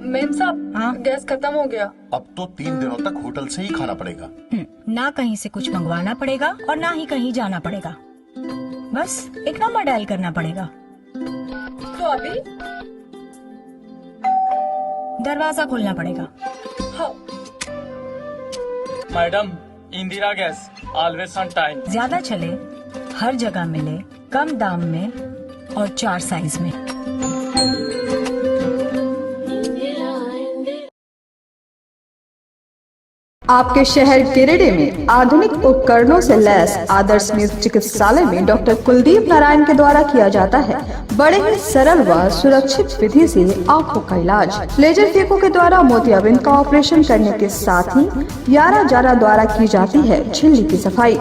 मेम साहब, गैस खत्म हो गया। अब तो 3 दिनों तक होटल से ही खाना पड़ेगा। ना कहीं से कुछ मंगवाना पड़ेगा और ना ही कहीं जाना पड़ेगा। बस एक नंबर डायल करना पड़ेगा। तो अभी दरवाजा खोलना पड़ेगा। हाँ। Madam, Indira gas always on time. ज्यादा चले, हर जगह मिले, कम दाम में और 4 साइज में। आपके शहर गिरिडीह में आधुनिक उपकरणों से लैस आदर्श नेत्र चिकित्सालय में डॉक्टर कुलदीप नारायण के द्वारा किया जाता है बड़े ही सरल व सुरक्षित विधि से आंखों का इलाज। लेजर फेको के द्वारा मोतियाबिंद का ऑपरेशन करने के साथ ही यारा जारा द्वारा की जाती है झिल्ली की सफाई।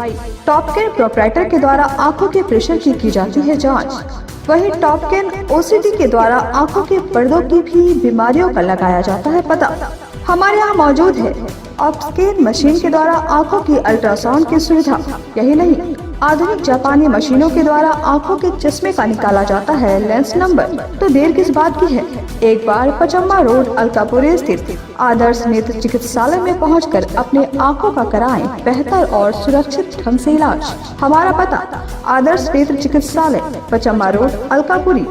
टॉप केयर प्रोपराइटर के द्वारा आंखों के प्रेशर की जाती है जाँच। वहीं टॉपकेन ओसीटी के द्वारा आंखों के पर्दों की भी बीमारियों का लगाया जाता है पता। हमारे यहाँ मौजूद है ऑप्स्केन मशीन के द्वारा आंखों की अल्ट्रासाउंड की सुविधा। यही नहीं, आधुनिक जापानी मशीनों के द्वारा आंखों के चश्मे का निकाला जाता है लेंस नंबर। तो देर किस बात की है, एक बार पचम्मा रोड अलकापुरी स्थित आदर्श नेत्र चिकित्सालय में पहुंचकर अपने आंखों का कराएं बेहतर और सुरक्षित ढंग से इलाज। हमारा पता आदर्श नेत्र चिकित्सालय, Pachamba road Alkapuri,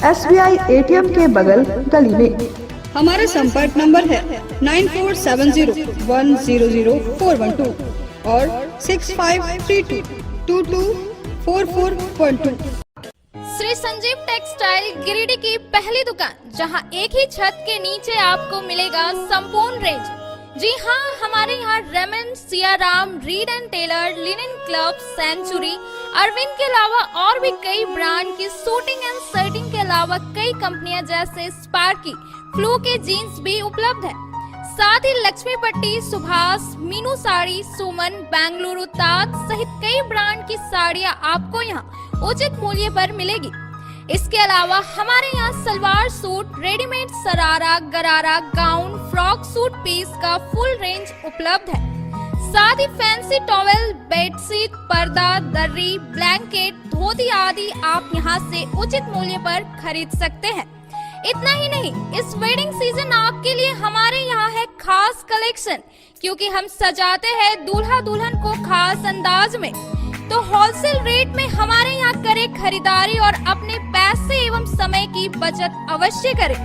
SBI ATM के बगल गली में। हमारा संपर्क नंबर है 9470100412 और 6532224412। श्री संजीव टेक्सटाइल गिरिडीह की पहली दुकान, जहां एक ही छत के नीचे आपको मिलेगा संपूर्ण रेंज। जी हाँ, हमारे यहाँ Raymond, Siyaram, Reid and Taylor, Linen Club, Century, Arvind के अलावा और भी कई ब्रांड की सूटिंग एंड शर्टिंग के अलावा कई कंपनियां जैसे स्पार्की, फ्लू के जीन्स भी उपलब्ध है। साथ ही लक्ष्मी पट्टी, सुभाष, मीनू साड़ी, सुमन, बेंगलुरु ताज सहित कई ब्रांड की साड़ियां आपको यहाँ उचित मूल्य पर मिलेगी। इसके अलावा हमारे यहाँ सलवार सूट, रेडीमेड सरारा, गरारा, गाउन, फ्रॉक सूट पीस का फुल रेंज उपलब्ध है। साथ ही फैंसी टॉवेल, बेडशीट, पर्दा, दर्री, ब्लैंकेट, धोती आदि आप यहाँ से उचित मूल्य पर खरीद सकते हैं। इतना ही नहीं, इस वेडिंग सीजन आपके लिए हमारे यहाँ है खास कलेक्शन, क्योंकि हम सजाते हैं दूल्हा दुल्हन को खास अंदाज में। तो होलसेल रेट में हमारे यहाँ करें खरीदारी और अपने पैसे एवं समय की बचत अवश्य करें।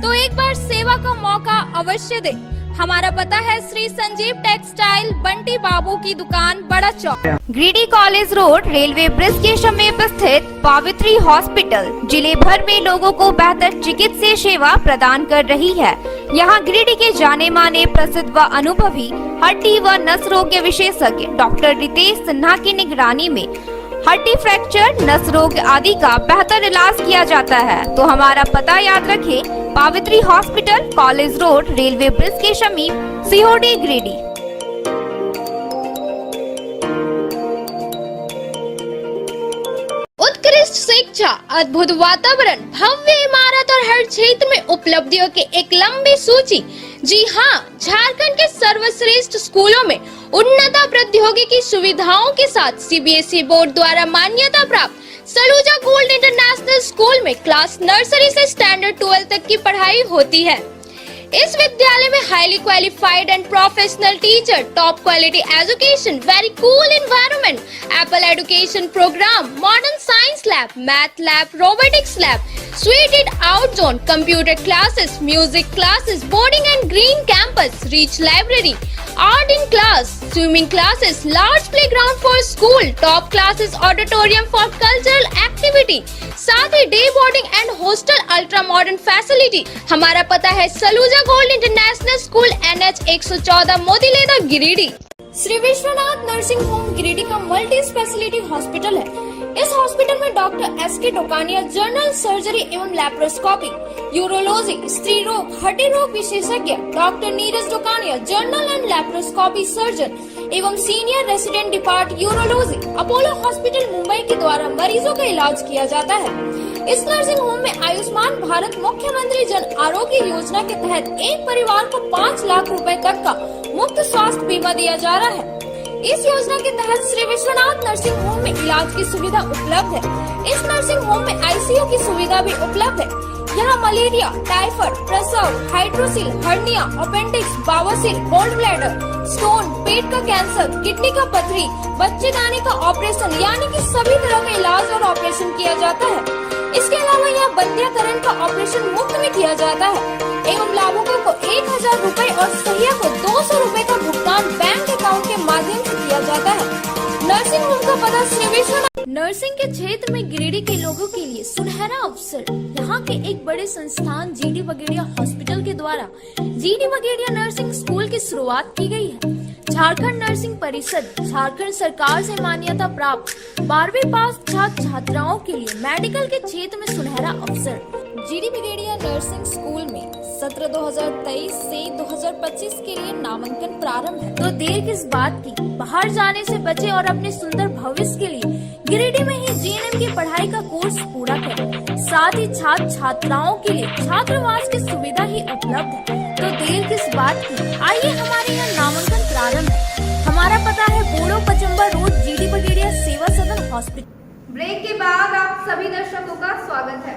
तो एक बार सेवा का मौका अवश्य दें। हमारा पता है श्री संजीव टेक्सटाइल, बंटी बाबू की दुकान, Bada Chowk, Giridih college road, railway bridge के समीप स्थित पावित्री हॉस्पिटल जिले भर में लोगों को बेहतर चिकित्सीय सेवा प्रदान कर रही है। यहाँ गिरिडीह के जाने माने, प्रसिद्ध व अनुभवी हड्डी व नस रोग के विशेषज्ञ डॉक्टर रितेश सिन्हा की निगरानी में हड्डी फ्रैक्चर, नस रोग आदि का बेहतर इलाज किया जाता है। तो हमारा पता याद रखें, Pavitri hospital, college road, railway bridge के समीप, सीओडी, गिरिडीह। उत्कृष्ट शिक्षा, अद्भुत वातावरण, भव्य इमारत और हर क्षेत्र में उपलब्धियों की एक लंबी सूची। जी हाँ, झारखंड के सर्वश्रेष्ठ स्कूलों में उन्नत प्रौद्योगिकी सुविधाओं के साथ CBSE बोर्ड द्वारा मान्यता प्राप्त सलूजा गोल्ड इंटरनेशनल स्कूल में क्लास नर्सरी से स्टैंडर्ड 12 तक की पढ़ाई होती है। इस विद्यालय में highly qualified and professional teacher, top quality education, very cool environment, Apple education programme, modern science lab, math lab, robotics lab, suited out zone, computer classes, music classes, boarding and green campus, rich library, art in class, swimming classes, large playground for school, top classes, auditorium for cultural activity, साथ ही day boarding and hostel, ultra modern facility. हमारा पता है Saluja Gold International School, NH 114, Motileda, Giridih. Shri Vishwanath nursing home Giridih का multi speciality hospital है। इस hospital में doctor SK Tokania general surgery एवं लैप्रोस्कोपी, यूरोलॉजी, स्त्री रोग, हड्डी रोग विशेषज्ञ, doctor Neeraj Tokania general and laparoscopy surgeon एवं senior resident depart urology, Apollo hospital Mumbai के द्वारा मरीजों का इलाज किया जाता है। इस नर्सिंग होम में आयुष्मान भारत मुख्यमंत्री जन आरोग्य योजना के तहत एक परिवार को 5 लाख रुपए तक का मुफ्त स्वास्थ्य बीमा दिया जा रहा है। इस योजना के तहत श्री विश्वनाथ नर्सिंग होम में इलाज की सुविधा उपलब्ध है। इस नर्सिंग होम में ICU की सुविधा भी उपलब्ध है। यहाँ मलेरिया, टाइफाइड, प्रसव, हाइड्रोसिल, हर्निया, अपेंडिक्स, बावसील, गोल्ड ब्लैडर, स्टोन, पेट का कैंसर, किडनी का पथरी, बच्चेदानी का ऑपरेशन यानी कि सभी तरह का इलाज और ऑपरेशन किया जाता है। इसके अलावा यहाँ बंध्याकरण का ऑपरेशन मुफ्त में किया जाता है एवं लाभुकों को 1000 रुपए और सहिया को 200 रुपए का भुगतान बैंक अकाउंट के माध्यम से किया जाता है। नर्सिंग होम का पता श्री विश्वनाथ। नर्सिंग के क्षेत्र में गिरिडीह के लोगों के लिए सुनहरा अवसर। यहाँ के एक बड़े संस्थान GD बगेड़िया हॉस्पिटल के द्वारा GD बगेड़िया नर्सिंग स्कूल की शुरुआत की गई है। झारखंड नर्सिंग परिषद, झारखंड सरकार से मान्यता प्राप्त 12वीं पास छात्र छात्राओं के लिए मेडिकल के क्षेत्र में सुनहरा अवसर। GD बगेड़िया नर्सिंग स्कूल में सत्र 2023 से 2025 के लिए नामांकन प्रारंभ है। तो देर किस बात की, बाहर जाने से बचे और अपने सुंदर भविष्य के लिए गिरिडीह में ही GNM की पढ़ाई का कोर्स पूरा करें। साथ ही छात्र छात्राओं के लिए छात्रावास की सुविधा ही उपलब्ध है। तो देर किस बात की, आइए हमारे यहाँ नामांकन प्रारंभ है। हमारा पता है बोड़ो पचम्बा रोड, GD पटेरिया सेवा सदन हॉस्पिटल। ब्रेक के बाद आप सभी दर्शकों का स्वागत है।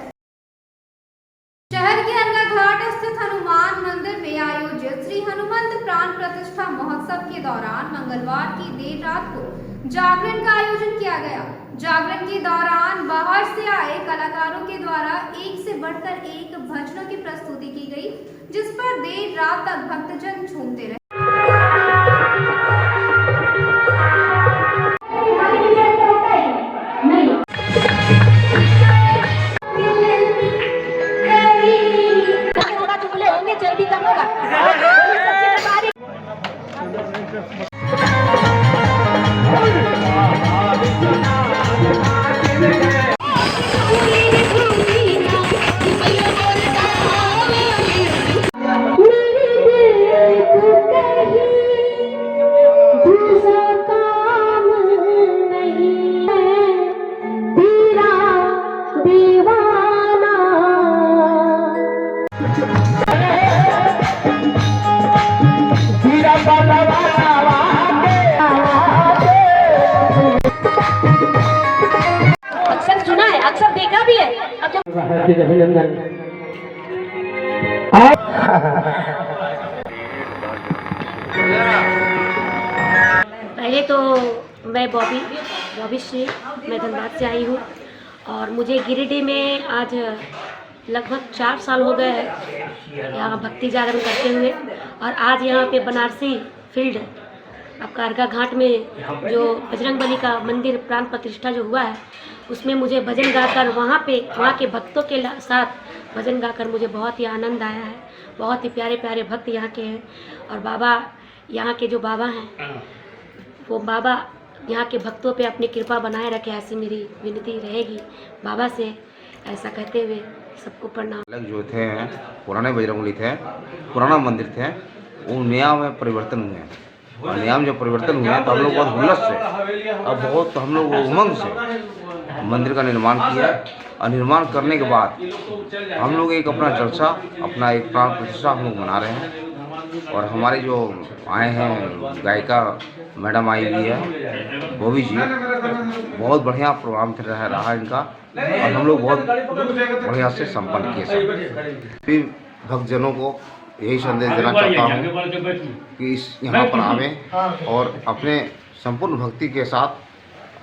शहर के अरगा घाट स्थित हनुमान मंदिर में आयोजित श्री हनुमंत प्राण प्रतिष्ठा महोत्सव के दौरान मंगलवार की देर रात को जागरण का आयोजन किया गया। जागरण के दौरान बाहर से आए कलाकारों के द्वारा एक से बढ़कर एक भजनों की प्रस्तुति की गई, जिस पर देर रात तक भक्तजन झूमते रहे। अक्सर सुना है, अक्सर देखा भी है। पहले तो मैं बॉबी श्री, मैं धनबाद से आई हूँ और मुझे गिरिडीह में आज लगभग 4 साल हो गए हैं यहाँ भक्ति जागरण करते हुए। और आज यहाँ पे बनारसी फील्ड आपका अरगा घाट में जो बजरंगबली का मंदिर प्राण प्रतिष्ठा जो हुआ है, उसमें मुझे भजन गाकर वहाँ के भक्तों के साथ भजन गाकर मुझे बहुत ही आनंद आया है। बहुत ही प्यारे प्यारे भक्त यहाँ के हैं और बाबा यहाँ के जो बाबा हैं वो बाबा यहाँ के भक्तों पे अपनी कृपा बनाए रखे, ऐसी मेरी विनती रहेगी बाबा से। ऐसा कहते हुए सबको प्रणाम। अलग जो थे पुराने बजरंगबली थे, पुराना मंदिर थे, वो नया में परिवर्तन हुए हैं। और नया में जब परिवर्तन हुए हैं तो हम लोग बहुत हुलस से और बहुत हम लोग उमंग से मंदिर का निर्माण किया। और निर्माण करने के बाद हम लोग एक अपना जलसा, अपना एक प्राण प्रतिष्ठा हम लोग मना रहे हैं। और हमारे जो आए हैं गायिका मैडम आई हुई है बॉबी जी, बहुत बढ़िया प्रोग्राम रहा इनका और हम लोग बहुत बढ़िया से संपन्न किए सब। भी भक्तजनों को यही संदेश देना चाहता हूँ कि इस यहाँ पर आवें और अपने संपूर्ण भक्ति के साथ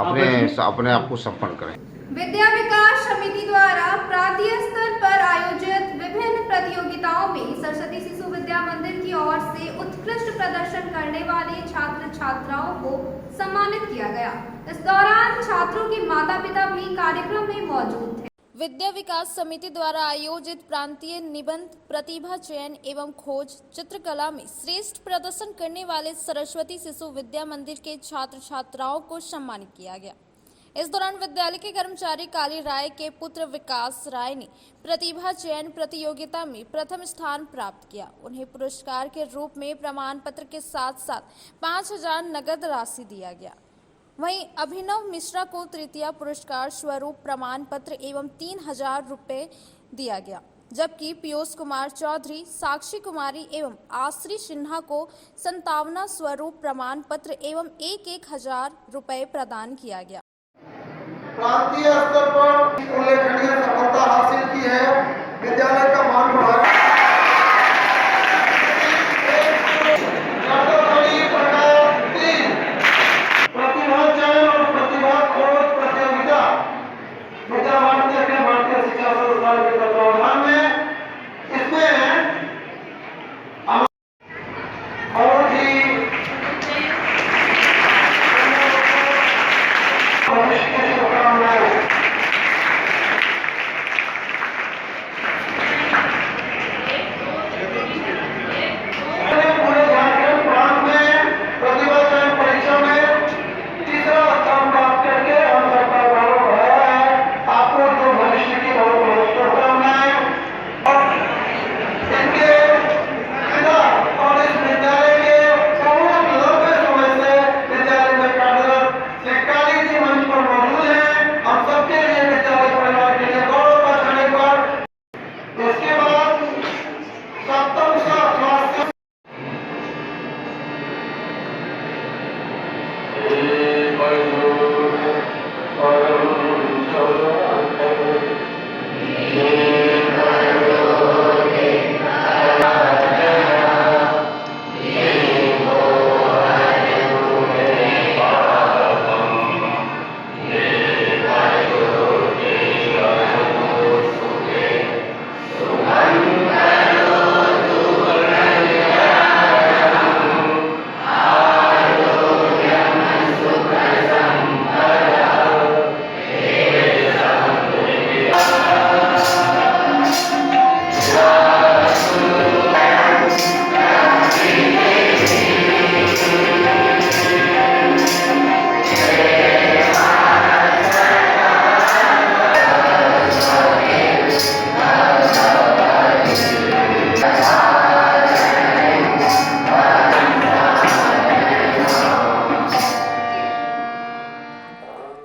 अपने आप को संपन्न करें। विद्या विकास समिति द्वारा प्रांतीय स्तर पर आयोजित विभिन्न प्रतियोगिताओं में सरस्वती शिशु विद्या मंदिर की ओर से उत्कृष्ट प्रदर्शन करने वाले छात्र छात्राओं को सम्मानित किया गया। इस दौरान छात्रों के माता पिता भी कार्यक्रम में मौजूद थे। विद्या विकास समिति द्वारा आयोजित प्रांतीय निबंध प्रतिभा चयन एवं खोज चित्रकला में श्रेष्ठ प्रदर्शन करने वाले सरस्वती शिशु विद्या मंदिर के छात्र छात्राओं को सम्मानित किया गया। इस दौरान विद्यालय के कर्मचारी काली राय के पुत्र विकास राय ने प्रतिभा चयन प्रतियोगिता में प्रथम स्थान प्राप्त किया। उन्हें पुरस्कार के रूप में प्रमाण पत्र के साथ साथ 5,000 नगद राशि दिया गया। वहीं अभिनव मिश्रा को तृतीय पुरस्कार स्वरूप प्रमाण पत्र एवं 3,000 रुपये दिया गया, जबकि पीयूष कुमार चौधरी, साक्षी कुमारी एवं आश्री सिन्हा को 57 स्वरूप प्रमाण पत्र एवं 1,000 रुपये प्रदान किया गया। प्रांतीय स्तर पर उल्लेखनीय सफलता हासिल की है, विद्यालय का मान बढ़ाया। प्रतिभा चयन और प्रतिभा खोज प्रतियोगिता विद्या भारती अखिल भारतीय शिक्षा संस्थान के तत्वावधान में इसमें बहुत ही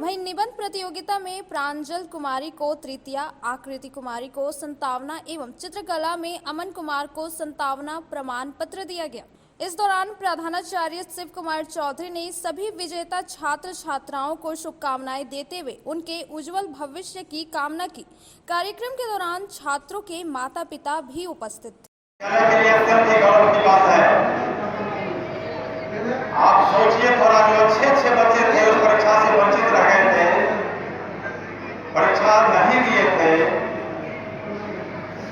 वहीं निबंध प्रतियोगिता में प्रांजल कुमारी को तृतीया, आकृति कुमारी को 57 एवं चित्रकला में अमन कुमार को 57 प्रमाण पत्र दिया गया। इस दौरान प्रधानाचार्य शिव कुमार चौधरी ने सभी विजेता छात्र छात्राओं को शुभकामनाएं देते हुए उनके उज्जवल भविष्य की कामना की। कार्यक्रम के दौरान छात्रों के माता पिता भी उपस्थित थे। आप सोचिए थोड़ा, जो अच्छे बच्चे थे उस परीक्षा से वंचित रह गए थे, परीक्षा नहीं दिए थे।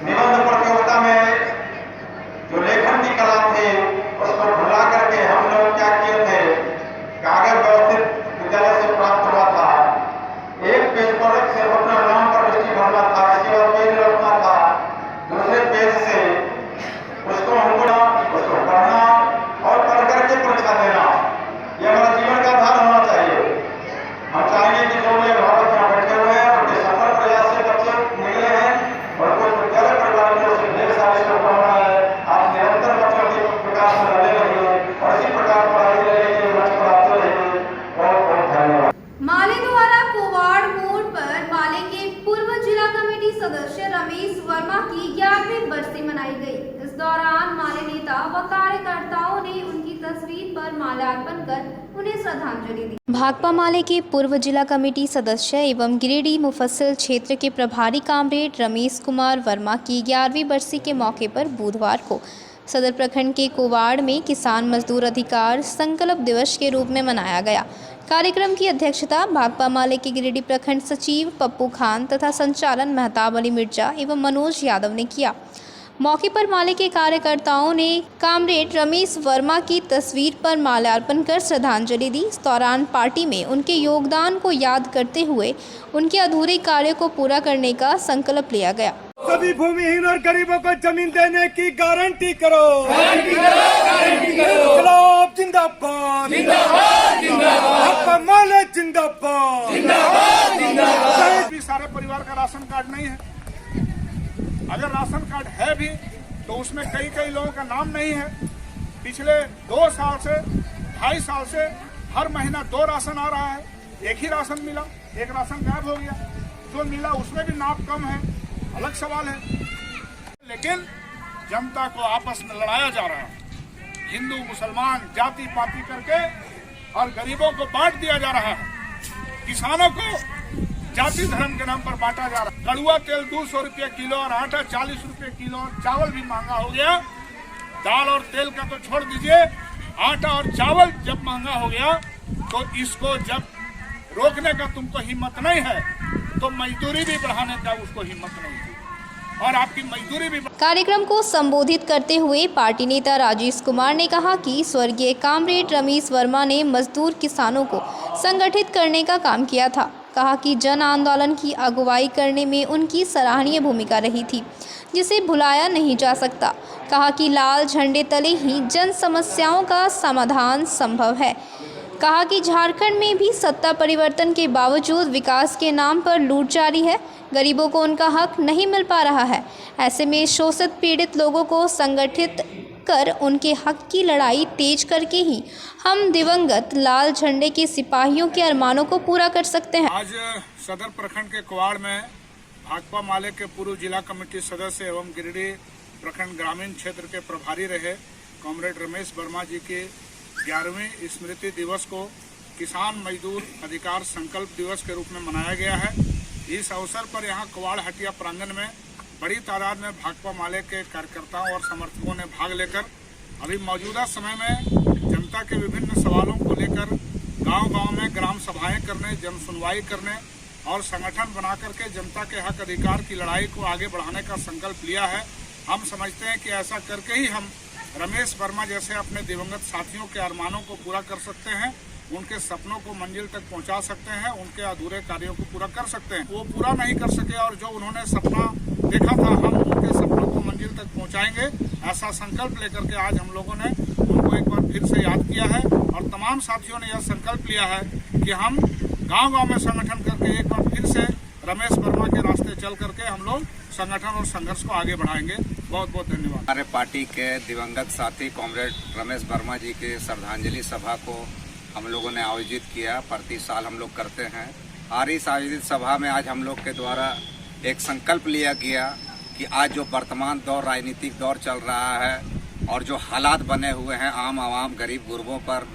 निबंध प्रतियोगिता में जो लेखन की कला थी उसको भुला करके हम लोग क्या किए थे, कागज व्यवस्थित विद्यालय से प्राप्त हुआ था, एक पेज पर सिर्फ अपना नाम पर दृष्टि भरना था, इसके बाद पेज रखना था, दूसरे पेज से उसको पढ़ना और पढ़ करके परीक्षा देना, ये हमारा जीवन का आधार होना चाहिए। हम चाहेंगे कि जो लोग अभिभावक यहाँ बैठे हुए हैं, उनके सफल प्रयास से बच्चे निकले हैं और कुछ विद्यालय परिवार की ओर से ढेर सारी शुभकामना है। आप निरंतर बच्चों के विकास में लगे रहिए और इसी प्रकार पढ़ाई रहिए, लक्ष्य पर आते रहिए। बहुत बहुत धन्यवाद। माले द्वारा कोवाड़ मोड़ पर माले के पूर्व जिला कमेटी सदस्य रमेश वर्मा की 11वीं बरसी मनाई गई। इस दौरान माले नेता व कार्यकर्ताओं ने उनकी तस्वीर पर माल्यार्पण कर उन्हें श्रद्धांजलि दी। भाकपा माले के पूर्व जिला कमेटी सदस्य एवं गिरिडीह मुफस्सिल क्षेत्र के प्रभारी कामरेड रमेश कुमार वर्मा की 11वीं बरसी के मौके पर बुधवार को सदर प्रखंड के कोवाड़ में किसान मजदूर अधिकार संकल्प दिवस के रूप में मनाया गया। कार्यक्रम की अध्यक्षता भाकपा माले के गिरिडीह प्रखंड सचिव पप्पू खान तथा संचालन मेहताब अली मिर्जा एवं मनोज यादव ने किया। मौके पर माले के कार्यकर्ताओं ने कामरेड रमेश वर्मा की तस्वीर पर माल्यार्पण कर श्रद्धांजलि दी। इस दौरान पार्टी में उनके योगदान को याद करते हुए उनके अधूरे कार्य को पूरा करने का संकल्प लिया गया। सभी भूमिहीन और गरीबों को जमीन देने की गारंटी करो। इनकलाब जिंदाबाद, भाकपा माले जिंदाबाद। भी सारे परिवार का राशन कार्ड नहीं है, अगर राशन कार्ड है भी तो उसमें कई लोगों का नाम नहीं है। पिछले 2 साल से 2.5 साल से हर महीना 2 राशन आ रहा है, एक ही राशन मिला, एक राशन गायब हो गया। जो मिला उसमें भी नाप कम है, अलग सवाल है। लेकिन जनता को आपस में लड़ाया जा रहा है, हिंदू मुसलमान जाति पाति करके, और गरीबों को बांट दिया जा रहा है। किसानों को जाति धर्म के नाम पर बांटा जा रहा है। कड़ुआ तेल 200 रुपये किलो और आटा 40 रुपये किलो, और चावल भी महंगा हो गया। दाल और तेल का तो छोड़ दीजिए, आटा और चावल जब महंगा हो गया तो इसको जब रोकने का तुमको हिम्मत नहीं है तो मजदूरी भी बढ़ाने का उसको हिम्मत नहीं है, और आपकी मजदूरी भी। कार्यक्रम को संबोधित करते हुए पार्टी नेता राजेश कुमार ने कहा कि स्वर्गीय कामरेड रमेश वर्मा ने मजदूर किसानों को संगठित करने का काम किया था। कहा कि जन आंदोलन की अगुवाई करने में उनकी सराहनीय भूमिका रही थी, जिसे भुलाया नहीं जा सकता। कहा कि लाल झंडे तले ही जन समस्याओं का समाधान संभव है। कहा कि झारखंड में भी सत्ता परिवर्तन के बावजूद विकास के नाम पर लूट जारी है, गरीबों को उनका हक नहीं मिल पा रहा है। ऐसे में शोषित पीड़ित लोगों को संगठित कर उनके हक की लड़ाई तेज करके ही हम दिवंगत लाल झंडे के सिपाहियों के अरमानों को पूरा कर सकते हैं। आज सदर प्रखंड के कोवाड़ में भाकपा माले के पूर्व जिला कमेटी सदस्य एवं गिरिडीह प्रखंड ग्रामीण क्षेत्र के प्रभारी रहे कॉमरेड रमेश वर्मा जी के 11वें स्मृति दिवस को किसान मजदूर अधिकार संकल्प दिवस के रूप में मनाया गया है। इस अवसर पर यहाँ कोवाड़ हटिया प्रांगण में बड़ी तादाद में भाकपा माले के कार्यकर्ताओं और समर्थकों ने भाग लेकर अभी मौजूदा समय में जनता के विभिन्न सवालों को लेकर गांव-गांव में ग्राम सभाएं करने, जन सुनवाई करने और संगठन बना करके जनता के हक अधिकार की लड़ाई को आगे बढ़ाने का संकल्प लिया है। हम समझते हैं कि ऐसा करके ही हम रमेश वर्मा जैसे अपने दिवंगत साथियों के अरमानों को पूरा कर सकते हैं, उनके सपनों को मंजिल तक पहुंचा सकते हैं, उनके अधूरे कार्यों को पूरा कर सकते हैं। वो पूरा नहीं कर सके और जो उन्होंने सपना देखा था हम उनके सपनों को मंजिल तक पहुंचाएंगे, ऐसा संकल्प लेकर के आज हम लोगों ने उनको एक बार फिर से याद किया है। और तमाम साथियों ने यह संकल्प लिया है कि हम गाँव-गाँव में संगठन करके एक बार फिर से रमेश वर्मा के रास्ते चल करके हम लोग संगठन और संघर्ष को आगे बढ़ाएंगे। बहुत बहुत धन्यवाद। हमारे पार्टी के दिवंगत साथी कॉमरेड रमेश वर्मा जी के श्रद्धांजलि सभा को हम लोगों ने आयोजित किया, प्रति साल हम लोग करते हैं। और इस आयोजित सभा में आज हम लोग के द्वारा एक संकल्प लिया गया कि आज जो वर्तमान दौर राजनीतिक दौर चल रहा है और जो हालात बने हुए हैं आम आवाम, गरीब गुरबों पर,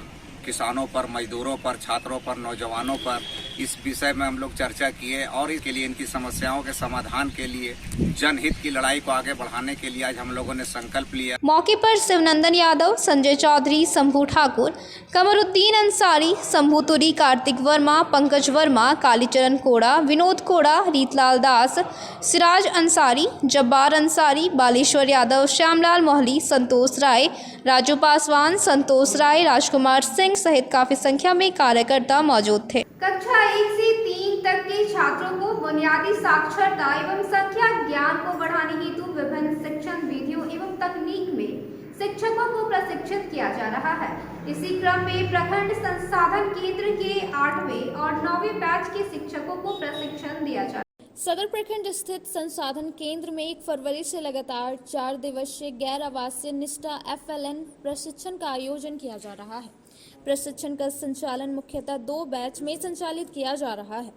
किसानों पर, मजदूरों पर, छात्रों पर, नौजवानों पर, इस विषय में हम लोग चर्चा किए और इसके लिए इनकी समस्याओं के समाधान के लिए, जनहित की लड़ाई को आगे बढ़ाने के लिए आज हम लोगों ने संकल्प लिया। मौके पर शिवनंदन यादव, संजय चौधरी, शंभू ठाकुर, कमरुद्दीन अंसारी, शंभू तुरी, कार्तिक वर्मा, पंकज वर्मा, कालीचरण कोड़ा, विनोद कोड़ा, रीतलाल दास, सिराज अंसारी, जब्बार अंसारी, बालेश्वर यादव, श्यामलाल मोहली, संतोष राय, राजू पासवान, संतोष राय, राजकुमार सिंह सहित काफी संख्या में कार्यकर्ता मौजूद थे। कक्षा 1 से 3 तक के छात्रों को बुनियादी साक्षरता एवं संख्या ज्ञान को बढ़ाने हेतु विभिन्न शिक्षण विधियों एवं तकनीक में शिक्षकों को प्रशिक्षित किया जा रहा है। इसी क्रम में प्रखंड संसाधन केंद्र के 8वें और 9वें बैच के शिक्षकों को प्रशिक्षण दिया जा रहा है। सदर प्रखंड स्थित संसाधन केंद्र में 1 फरवरी से लगातार 4 दिवसीय गैर आवासीय निष्ठा FLN प्रशिक्षण का आयोजन किया जा रहा है। प्रशिक्षण का संचालन मुख्यतः 2 बैच में संचालित किया जा रहा है।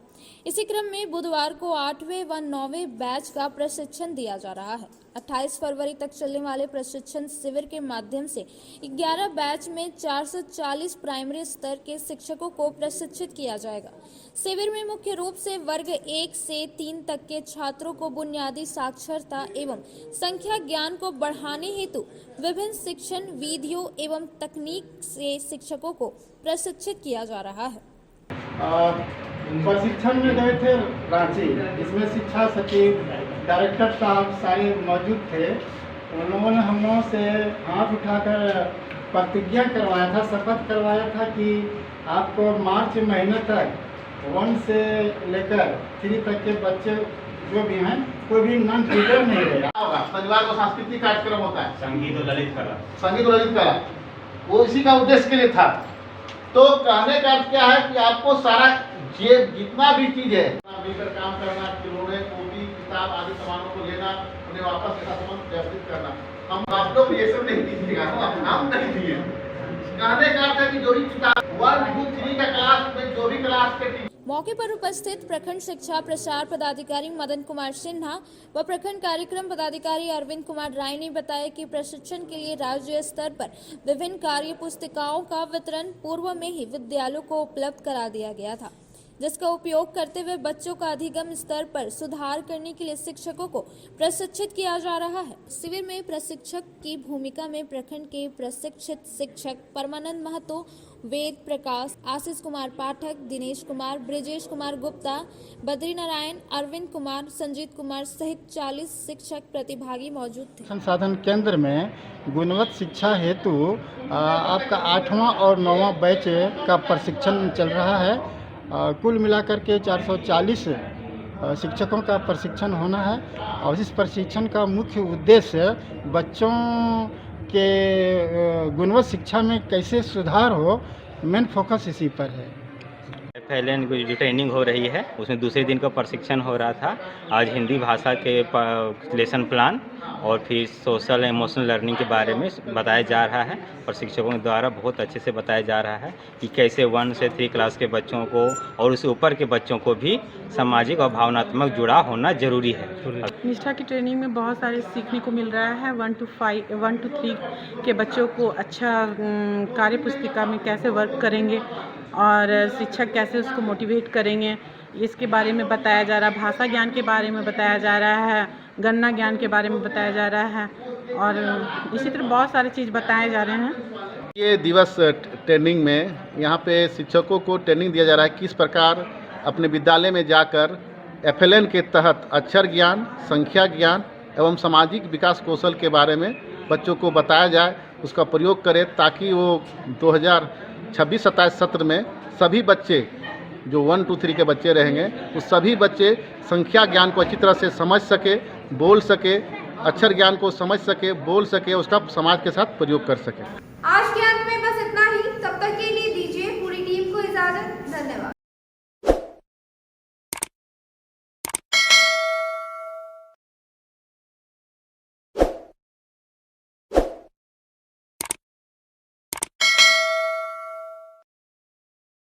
इसी क्रम में बुधवार को 8वें व 9वें बैच का प्रशिक्षण दिया जा रहा है। 28 फरवरी तक चलने वाले प्रशिक्षण शिविर के माध्यम से 11 बैच में 440 प्राइमरी स्तर के शिक्षकों को प्रशिक्षित किया जाएगा। शिविर में मुख्य रूप से वर्ग 1 से 3 तक के छात्रों को बुनियादी साक्षरता एवं संख्या ज्ञान को बढ़ाने हेतु विभिन्न शिक्षण विधियों एवं तकनीक से शिक्षकों को प्रशिक्षित किया जा रहा है। प्रशिक्षण में गए थे रांची, इसमें शिक्षा सचिव, डायरेक्टर साहब सारे मौजूद थे। उन लोगों ने हम लोगों से हाथ उठाकर प्रतिज्ञा करवाया था, शपथ करवाया था कि आपको मार्च महीने तक 1 से लेकर 3 तक के बच्चे जो भी हैं कोई भी नॉन टीचर नहीं रहेगा। शनिवार को सांस्कृतिक कार्यक्रम होता है, संगीत और ललित कला, वो इसी का उद्देश्य के लिए था। तो कहने का अर्थ क्या है कि आपको सारा ये जितना भी चीज है मिलकर काम करना, खिलौने, कॉपी, किताब आदि सामानों को लेना, उन्हें वापस व्यवस्थित करना। हम आप लोग ये सब नहीं दीजिएगा, हम नहीं दिए। कहने का अर्थ है कि जो भी किताब 1, 2, 3 का क्लास में जो भी क्लास के मौके पर उपस्थित प्रखंड शिक्षा प्रसार पदाधिकारी मदन कुमार सिन्हा व प्रखंड कार्यक्रम पदाधिकारी अरविंद कुमार राय ने बताया कि प्रशिक्षण के लिए राज्य स्तर पर विभिन्न कार्य पुस्तिकाओं का वितरण पूर्व में ही विद्यालयों को उपलब्ध करा दिया गया था, जिसका उपयोग करते हुए बच्चों का अधिगम स्तर पर सुधार करने के लिए शिक्षकों को प्रशिक्षित किया जा रहा है। शिविर में प्रशिक्षक की भूमिका में प्रखंड के प्रशिक्षित शिक्षक परमानंद महतो, वेद प्रकाश, आशीष कुमार पाठक, दिनेश कुमार, ब्रिजेश कुमार गुप्ता, बद्री नारायण, अरविंद कुमार, संजीत कुमार सहित 40 शिक्षक प्रतिभागी मौजूद थे। संसाधन केंद्र में गुणवत्ता शिक्षा हेतु आपका 8वां और 9वां बैच का प्रशिक्षण चल रहा है। कुल मिलाकर के 440 शिक्षकों का प्रशिक्षण होना है और इस प्रशिक्षण का मुख्य उद्देश्य बच्चों के गुणवत्ता शिक्षा में कैसे सुधार हो, मेन फोकस इसी पर है। FLN की जो ट्रेनिंग हो रही है उसमें दूसरे दिन का प्रशिक्षण हो रहा था। आज हिंदी भाषा के लेसन प्लान और फिर सोशल इमोशनल लर्निंग के बारे में बताया जा रहा है और शिक्षकों द्वारा बहुत अच्छे से बताया जा रहा है कि कैसे 1 से 3 क्लास के बच्चों को और उससे ऊपर के बच्चों को भी सामाजिक और भावनात्मक जुड़ाव होना जरूरी है। निष्ठा की ट्रेनिंग में बहुत सारे सीखने को मिल रहा है। 1 to 3 के बच्चों को अच्छा कार्य पुस्तिका में कैसे वर्क करेंगे और शिक्षक कैसे उसको मोटिवेट करेंगे, इसके बारे में बताया जा रहा है। भाषा ज्ञान के बारे में बताया जा रहा है, गणना ज्ञान के बारे में बताया जा रहा है और इसी तरह बहुत सारी चीज़ बताए जा रहे हैं। ये दिवस ट्रेनिंग में यहाँ पे शिक्षकों को ट्रेनिंग दिया जा रहा है किस प्रकार अपने विद्यालय में जाकर FLN के तहत अक्षर ज्ञान, संख्या ज्ञान एवं सामाजिक विकास कौशल के बारे में बच्चों को बताया जाए, उसका प्रयोग करें ताकि वो 2026-27 सत्र में सभी बच्चे जो 1 to 3 के बच्चे रहेंगे वो सभी बच्चे संख्या ज्ञान को अच्छी तरह से समझ सके, बोल सके, अक्षर ज्ञान को समझ सके, बोल सके, उसका समाज के साथ प्रयोग कर सके। आज के